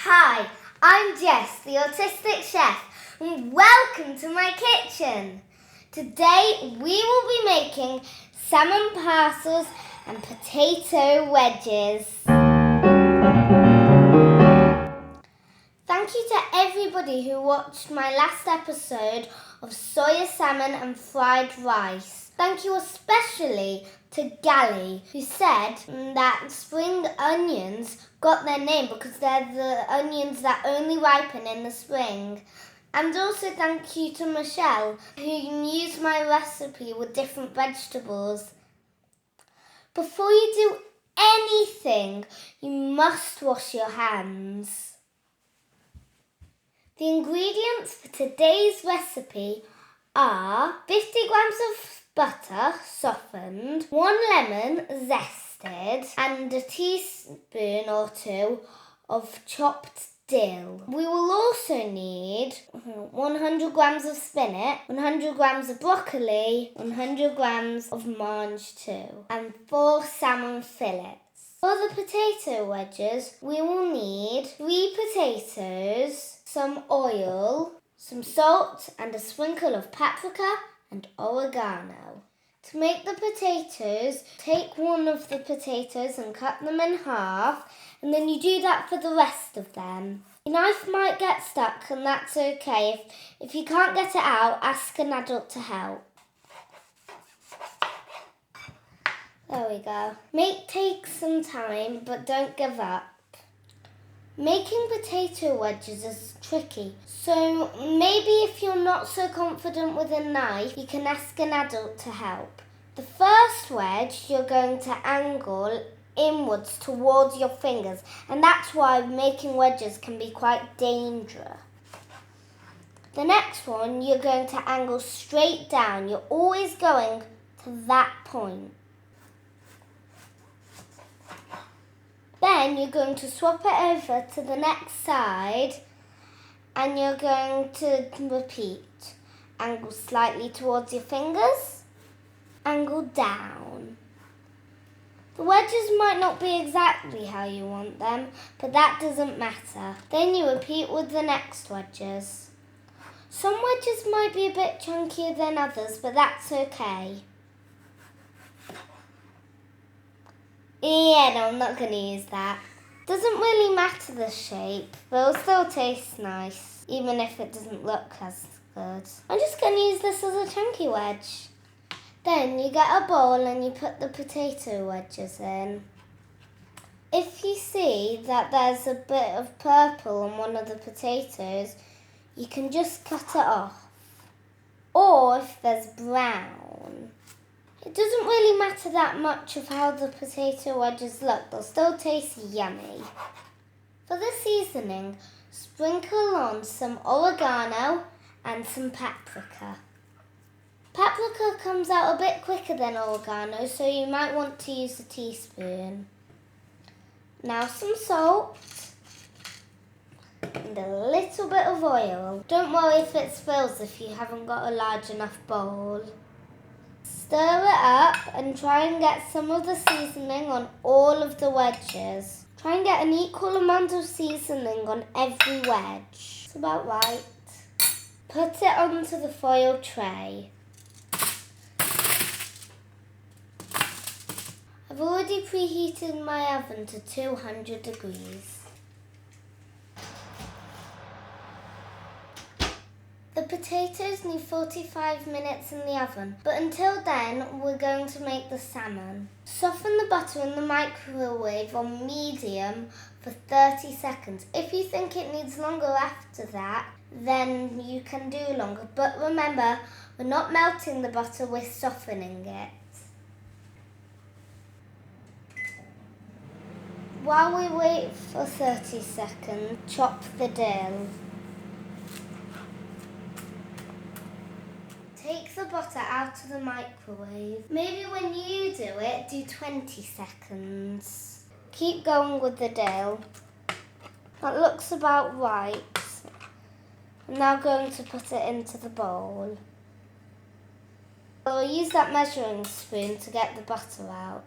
Hi, I'm Jess, the autistic chef, and welcome to my kitchen. Today we will be making salmon parcels and potato wedges. Thank you to everybody who watched my last episode of soya salmon and fried rice. Thank you especially to Gally, who said that spring onions got their name because they're the onions that only ripen in the spring. And also thank you to Michelle, who used my recipe with different vegetables. Before you do anything, you must wash your hands. The ingredients for today's recipe are 50 grams of butter softened, 1 lemon zested, and a teaspoon or 2 of chopped dill. We will also need 100 grams of spinach, 100 grams of broccoli, 100 grams of mange too, and 4 salmon fillets. For the potato wedges, we will need 3 potatoes, some oil, some salt, and a sprinkle of paprika and oregano. To make the potatoes, take one of the potatoes and cut them in half, and then you do that for the rest of them. Your knife might get stuck, and that's okay. If you can't get it out, ask an adult to help. There we go. Take some time, but don't give up. Making potato wedges is tricky, so maybe if you're not so confident with a knife, you can ask an adult to help. The first wedge you're going to angle inwards towards your fingers, and that's why making wedges can be quite dangerous. The next one you're going to angle straight down. You're always going to that point. Then you're going to swap it over to the next side and you're going to repeat. Angle slightly towards your fingers, angle down. The wedges might not be exactly how you want them, but that doesn't matter. Then you repeat with the next wedges. Some wedges might be a bit chunkier than others, but that's okay. Yeah, no, I'm not going to use that. Doesn't really matter the shape, but it'll still taste nice, even if it doesn't look as good. I'm just going to use this as a chunky wedge. Then you get a bowl and you put the potato wedges in. If you see that there's a bit of purple on one of the potatoes, you can just cut it off. Or if there's brown. It doesn't really matter that much of how the potato wedges look. They'll still taste yummy. For the seasoning, sprinkle on some oregano and some paprika. Paprika comes out a bit quicker than oregano, so you might want to use a teaspoon. Now some salt and a little bit of oil. Don't worry if it spills if you haven't got a large enough bowl. Stir it up and try and get some of the seasoning on all of the wedges. Try and get an equal amount of seasoning on every wedge. It's about right. Put it onto the foil tray. I've already preheated my oven to 200 degrees. The potatoes need 45 minutes in the oven, but until then, we're going to make the salmon. Soften the butter in the microwave on medium for 30 seconds. If you think it needs longer after that, then you can do longer. But remember, we're not melting the butter, we're softening it. While we wait for 30 seconds, chop the dill. Take the butter out of the microwave. Maybe when you do it, do 20 seconds. Keep going with the dill. That looks about right. I'm now going to put it into the bowl. I'll use that measuring spoon to get the butter out.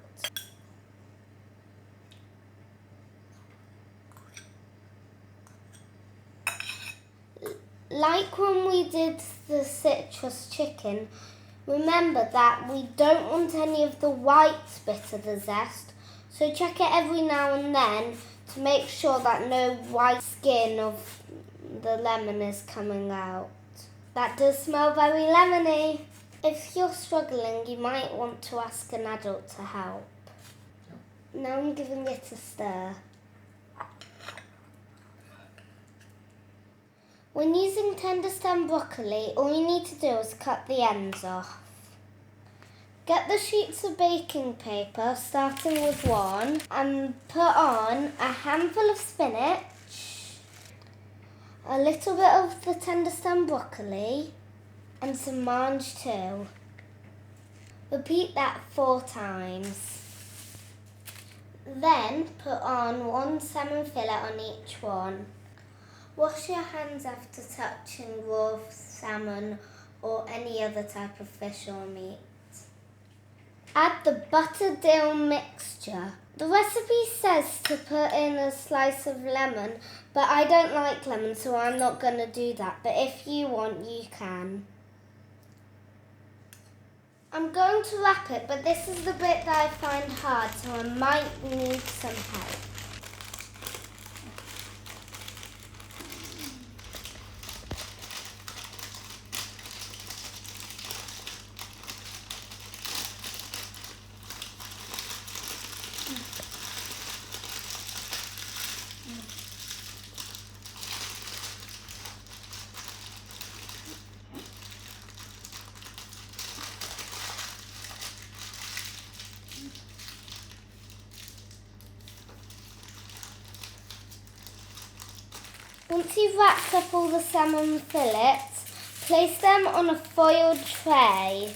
Like when we did the citrus chicken, remember that we don't want any of the white bit of the zest, so check it every now and then to make sure that no white skin of the lemon is coming out. That does smell very lemony. If you're struggling, you might want to ask an adult to help. Now I'm giving it a stir. When using tender stem broccoli, all you need to do is cut the ends off. Get the sheets of baking paper, starting with one, and put on a handful of spinach, a little bit of the tender stem broccoli, and some mange too. Repeat that 4 times. Then put on 1 salmon fillet on each one. Wash your hands after touching raw salmon or any other type of fish or meat. Add the butter dill mixture. The recipe says to put in a slice of lemon, but I don't like lemon, so I'm not going to do that. But if you want, you can. I'm going to wrap it, but this is the bit that I find hard, so I might need some help. Once you've wrapped up all the salmon fillets, place them on a foiled tray.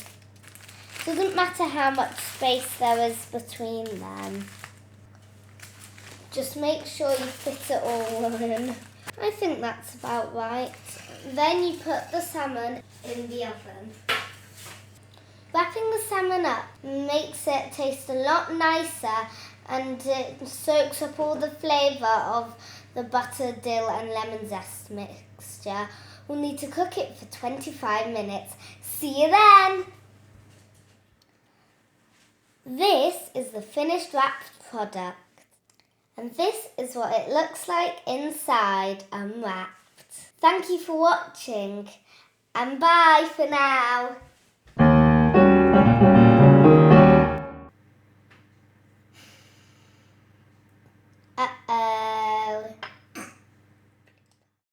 Doesn't matter how much space there is between them. Just make sure you fit it all in. I think that's about right. Then you put the salmon in the oven. Wrapping the salmon up makes it taste a lot nicer, and it soaks up all the flavour of the butter, dill and lemon zest mixture. We'll need to cook it for 25 minutes. See you then! This is the finished wrapped product. And this is what it looks like inside unwrapped. Thank you for watching, and bye for now.